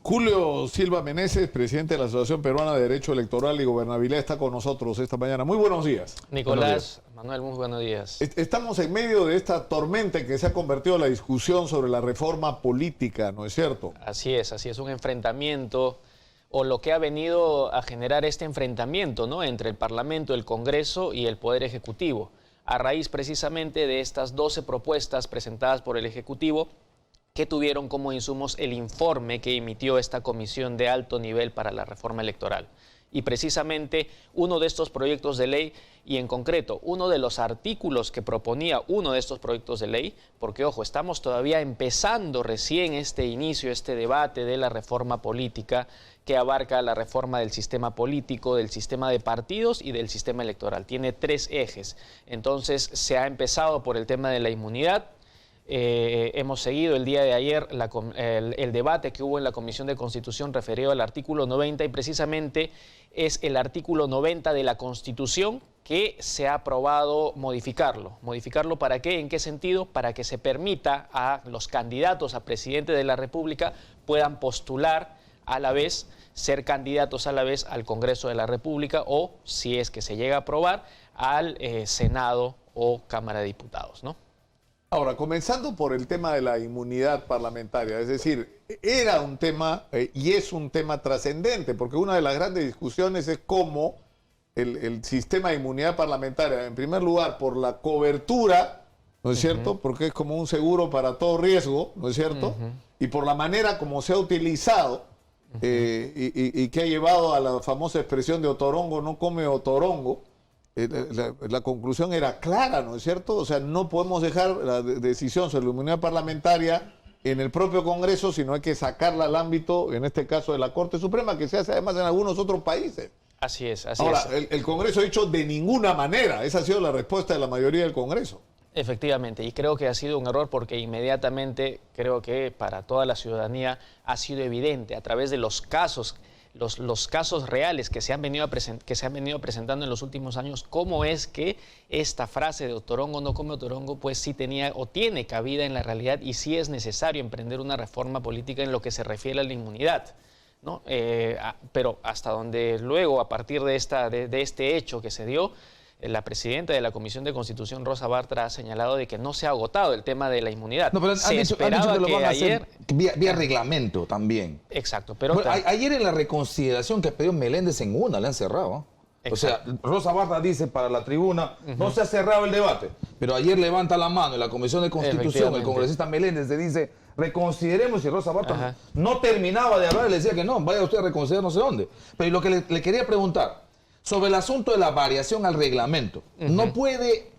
Julio Silva Meneses, presidente de la Asociación Peruana de Derecho Electoral y Gobernabilidad, está con nosotros esta mañana. Muy buenos días. Nicolás, buenos días. Manuel, muy buenos días. Estamos en medio de esta tormenta que se ha convertido en la discusión sobre la reforma política, ¿no es cierto? Así es un enfrentamiento, o lo que ha venido a generar este enfrentamiento, ¿no?, entre el Parlamento, el Congreso y el Poder Ejecutivo, a raíz precisamente de estas 12 propuestas presentadas por el Ejecutivo, que tuvieron como insumos el informe que emitió esta comisión de alto nivel para la reforma electoral. Y precisamente uno de estos proyectos de ley, y en concreto uno de los artículos que proponía uno de estos proyectos de ley, porque ojo, estamos todavía empezando recién este inicio, este debate de la reforma política que abarca la reforma del sistema político, del sistema de partidos y del sistema electoral. Tiene 3 ejes. Entonces se ha empezado por el tema de la inmunidad. Hemos seguido el día de ayer el debate que hubo en la Comisión de Constitución referido al artículo 90 y precisamente es el artículo 90 de la Constitución que se ha aprobado modificarlo. ¿Modificarlo para qué? ¿En qué sentido? Para que se permita a los candidatos a presidente de la República puedan postular a la vez, ser candidatos a la vez al Congreso de la República o, si es que se llega a aprobar, al Senado o Cámara de Diputados, ¿no? Ahora, comenzando por el tema de la inmunidad parlamentaria, es decir, era un tema y es un tema trascendente, porque una de las grandes discusiones es cómo el sistema de inmunidad parlamentaria, en primer lugar, por la cobertura, ¿no es cierto? Porque es como un seguro para todo riesgo, ¿no es cierto? Y por la manera como se ha utilizado y que ha llevado a la famosa expresión de Otorongo no come otorongo. La conclusión era clara, ¿no es cierto? O sea, no podemos dejar la decisión sobre la inmunidad parlamentaria en el propio Congreso, sino hay que sacarla al ámbito, en este caso, de la Corte Suprema, que se hace además en algunos otros países. Así es, así Ahora, es. el Congreso ha dicho de ninguna manera. Esa ha sido la respuesta de la mayoría del Congreso. Efectivamente, y creo que ha sido un error porque inmediatamente creo que para toda la ciudadanía ha sido evidente a través de los casos reales que se han venido presentando en los últimos años, cómo es que esta frase de Otorongo no come otorongo, pues sí tenía o tiene cabida en la realidad y sí es necesario emprender una reforma política en lo que se refiere a la inmunidad, ¿no? Pero hasta donde luego, a partir de este hecho que se dio, la presidenta de la Comisión de Constitución, Rosa Bartra, ha señalado de que no se ha agotado el tema de la inmunidad. No, pero han dicho que lo van a hacer vía reglamento también. Exacto. Pero bueno, ayer en la reconsideración que pidió Meléndez en una, le han cerrado. Exacto. O sea, Rosa Bartra dice para la tribuna, no se ha cerrado el debate. Pero ayer levanta la mano en la Comisión de Constitución, el congresista Meléndez le dice, reconsideremos, y Rosa Bartra no terminaba de hablar y le decía que no, vaya usted a reconsiderar no sé dónde. Pero lo que le quería preguntar, sobre el asunto de la variación al reglamento, ¿no puede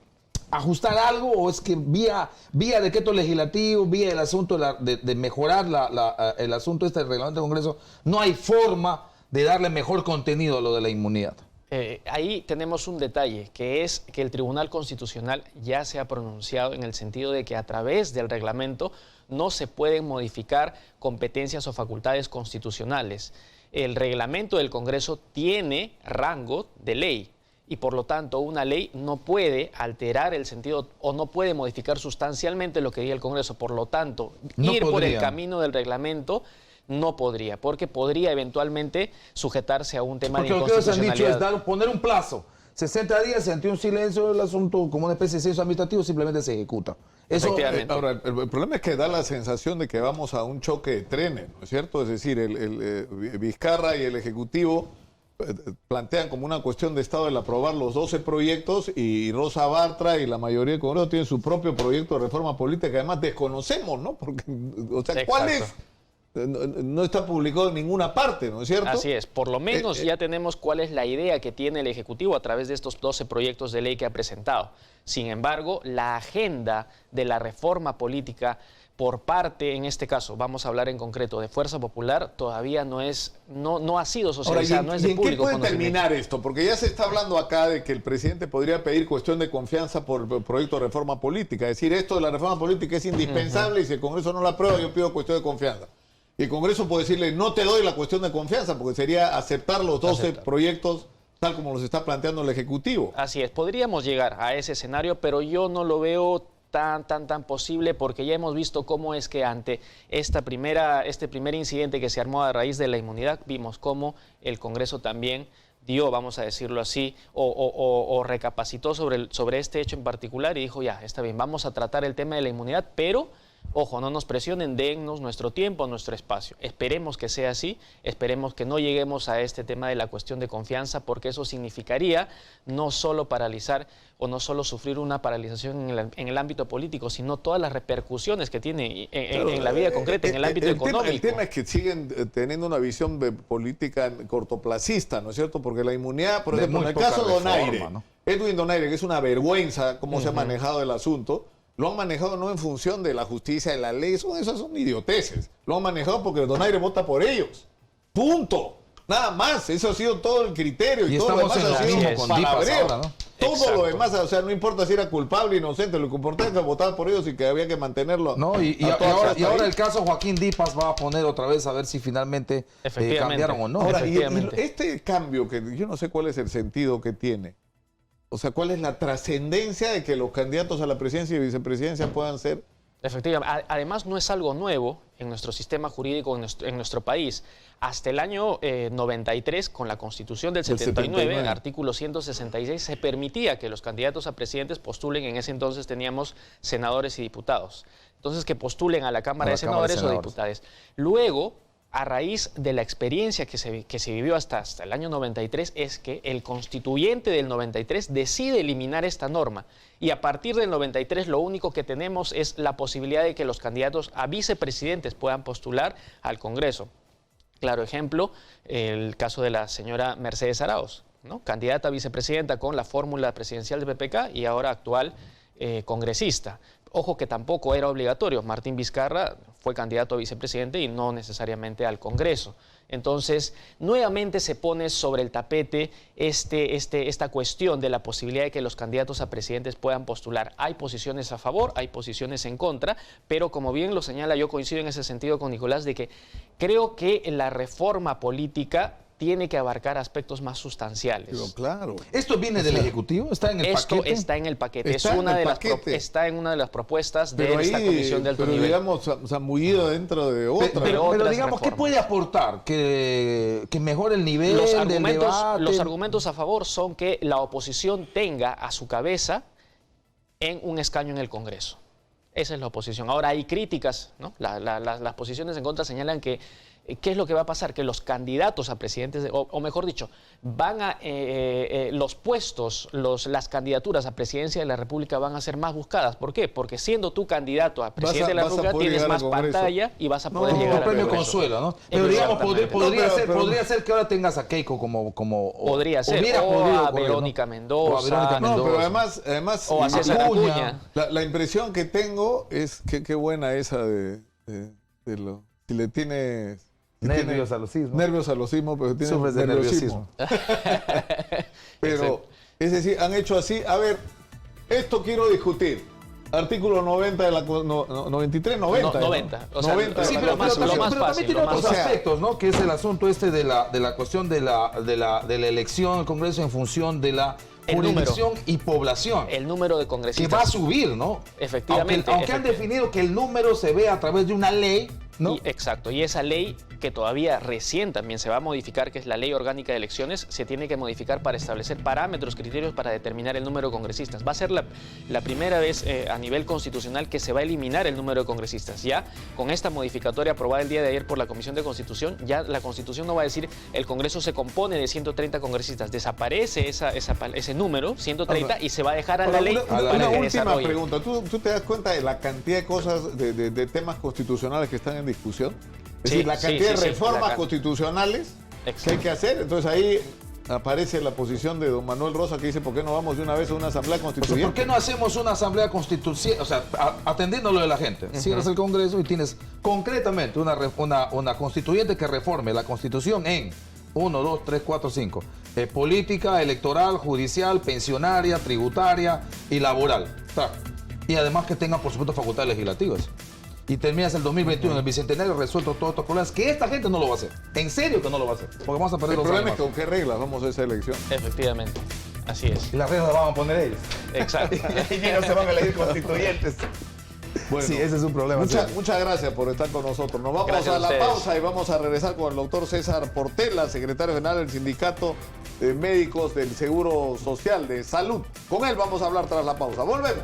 ajustar algo o es que vía decreto legislativo, vía el asunto de mejorar el asunto del reglamento del Congreso, no hay forma de darle mejor contenido a lo de la inmunidad? Ahí tenemos un detalle, que es que el Tribunal Constitucional ya se ha pronunciado en el sentido de que a través del reglamento no se pueden modificar competencias o facultades constitucionales. El reglamento del Congreso tiene rango de ley y por lo tanto una ley no puede alterar el sentido o no puede modificar sustancialmente lo que diga el Congreso. Por lo tanto, ir por el camino del reglamento no podría, porque podría eventualmente sujetarse a un tema de inconstitucionalidad. Porque lo que han dicho es poner un plazo. 60 días, si ante un silencio el asunto como una especie de censo administrativo simplemente se ejecuta. Eso, ahora, el problema es que da la sensación de que vamos a un choque de trenes, ¿no es cierto? Es decir, Vizcarra y el Ejecutivo plantean como una cuestión de Estado el aprobar los 12 proyectos y Rosa Bartra y la mayoría del Congreso tienen su propio proyecto de reforma política que además desconocemos, ¿no? Porque, o sea, ¿cuál es? No está publicado en ninguna parte, ¿no es cierto? Así es, por lo menos ya tenemos cuál es la idea que tiene el Ejecutivo a través de estos 12 proyectos de ley que ha presentado. Sin embargo, la agenda de la reforma política por parte, en este caso, vamos a hablar en concreto de Fuerza Popular, todavía no ha sido socializada, no es de público conocimiento. ¿En qué puede terminar esto? Porque ya se está hablando acá de que el presidente podría pedir cuestión de confianza por el proyecto de reforma política. Es decir, esto de la reforma política es indispensable y si el Congreso no la aprueba, yo pido cuestión de confianza. Y el Congreso puede decirle, no te doy la cuestión de confianza, porque sería aceptar los 12 proyectos tal como los está planteando el Ejecutivo. Así es, podríamos llegar a ese escenario, pero yo no lo veo tan posible, porque ya hemos visto cómo es que ante este primer incidente que se armó a raíz de la inmunidad, vimos cómo el Congreso también dio, vamos a decirlo así, o recapacitó sobre este hecho en particular y dijo, ya, está bien, vamos a tratar el tema de la inmunidad, pero ojo, no nos presionen, dennos nuestro tiempo, nuestro espacio. Esperemos que sea así, esperemos que no lleguemos a este tema de la cuestión de confianza, porque eso significaría no solo paralizar o no solo sufrir una paralización en el ámbito político, sino todas las repercusiones que tiene en la vida concreta, en el ámbito económico. El tema es que siguen teniendo una visión política cortoplacista, ¿no es cierto? Porque la inmunidad, por ejemplo, en el caso de Donaire, ¿no? Edwin Donaire, que es una vergüenza cómo se ha manejado el asunto, lo han manejado no en función de la justicia, de la ley, esas son idioteces. Lo han manejado porque Donaire vota por ellos. Punto. Nada más. Eso ha sido todo el criterio. Y todo lo demás ha sido palabreo. Ahora, ¿no? Todo Exacto. Lo demás, o sea, no importa si era culpable, inocente, lo que importaba es que votaba por ellos y que había que mantenerlo. No, y ahora el caso Joaquín Dipas va a poner otra vez a ver si finalmente cambiaron o no. Ahora, y este cambio, que yo no sé cuál es el sentido que tiene. O sea, ¿cuál es la trascendencia de que los candidatos a la presidencia y vicepresidencia puedan ser? Efectivamente. Además, no es algo nuevo en nuestro sistema jurídico, en nuestro país. Hasta el año 93, con la Constitución del 79, en el artículo 166, se permitía que los candidatos a presidentes postulen. En ese entonces teníamos senadores y diputados. Entonces, que postulen a la Cámara de Senadores o diputados. Luego, a raíz de la experiencia que se vivió hasta el año 93, es que el constituyente del 93 decide eliminar esta norma. Y a partir del 93 lo único que tenemos es la posibilidad de que los candidatos a vicepresidentes puedan postular al Congreso. Claro ejemplo, el caso de la señora Mercedes Arauz, ¿no? Candidata a vicepresidenta con la fórmula presidencial de PPK y ahora actual congresista. Ojo que tampoco era obligatorio. Martín Vizcarra fue candidato a vicepresidente y no necesariamente al Congreso. Entonces, nuevamente se pone sobre el tapete esta cuestión de la posibilidad de que los candidatos a presidentes puedan postular. Hay posiciones a favor, hay posiciones en contra, pero como bien lo señala, yo coincido en ese sentido con Nicolás, de que creo que la reforma política tiene que abarcar aspectos más sustanciales. Pero claro. ¿Esto viene del Ejecutivo? ¿Está en el paquete? Esto está en el paquete. Está en una de las propuestas de esta comisión de alto nivel. Pero digamos, zambullido dentro de otra. Pero digamos, ¿qué puede aportar? ¿Que mejore el nivel del debate? Los argumentos a favor son que la oposición tenga a su cabeza en un escaño en el Congreso. Esa es la oposición. Ahora hay críticas, ¿no? Las posiciones en contra señalan que ¿qué es lo que va a pasar? Que los candidatos a presidentes, o mejor dicho, van a los puestos, las candidaturas a presidencia de la República van a ser más buscadas. ¿Por qué? Porque siendo tú candidato a presidente de la República tienes más pantalla y vas a poder llegar al premio Consuelo, ¿no? Pero digamos, podría ser que ahora tengas a Keiko como podría ser, o a Verónica Mendoza. No, pero además o a César Acuña. La impresión que tengo es que qué buena esa de lo si le tienes nervios a los sismos. Nervios a los sismos, pero tiene sufres de nerviosismo. Pero, es decir, han hecho así. A ver, esto quiero discutir. Artículo 90 de la 93, 90. 90. O sea, 90 sí, pero también tiene otros aspectos, ¿no? Que es el asunto de la cuestión de la elección al Congreso en función de la jurisdicción y población. El número de congresistas. Que va a subir, ¿no? Efectivamente. Aunque han definido que el número se ve a través de una ley, ¿no? Exacto, y esa ley que todavía recién también se va a modificar, que es la Ley Orgánica de Elecciones, se tiene que modificar para establecer parámetros, criterios para determinar el número de congresistas. Va a ser la primera vez a nivel constitucional que se va a eliminar el número de congresistas. Ya con esta modificatoria aprobada el día de ayer por la Comisión de Constitución, ya la Constitución no va a decir el Congreso se compone de 130 congresistas. Desaparece ese número, 130, y se va a dejar a la ley. Una última pregunta. ¿Tú te das cuenta de la cantidad de cosas, de temas constitucionales que están en discusión? Es decir, la cantidad de reformas constitucionales que hay que hacer. Entonces ahí aparece la posición de don Manuel Rosa, que dice, ¿por qué no vamos de una vez a una asamblea constituyente? ¿Por qué no hacemos una asamblea constituyente? O sea, atendiendo lo de la gente. Cierras el Congreso y tienes concretamente una constituyente que reforme la Constitución en 1, 2, 3, 4, 5. Política, electoral, judicial, pensionaria, tributaria y laboral. Y además que tenga, por supuesto, facultades legislativas. Y terminas el 2021 en el Bicentenario resuelto todos estos problemas, que esta gente no lo va a hacer. En serio que no lo va a hacer. Porque vamos a perder los años. El problema es con qué reglas vamos a esa elección. Efectivamente. Así es. Y las reglas las van a poner ellos. Exacto. Y ellos se van a elegir constituyentes. Bueno, sí, ese es un problema. Muchas gracias por estar con nosotros. Nos vamos Gracias a la ustedes. pausa y vamos a regresar con el doctor César Portela, secretario general del Sindicato de Médicos del Seguro Social de Salud. Con él vamos a hablar tras la pausa. Volvemos.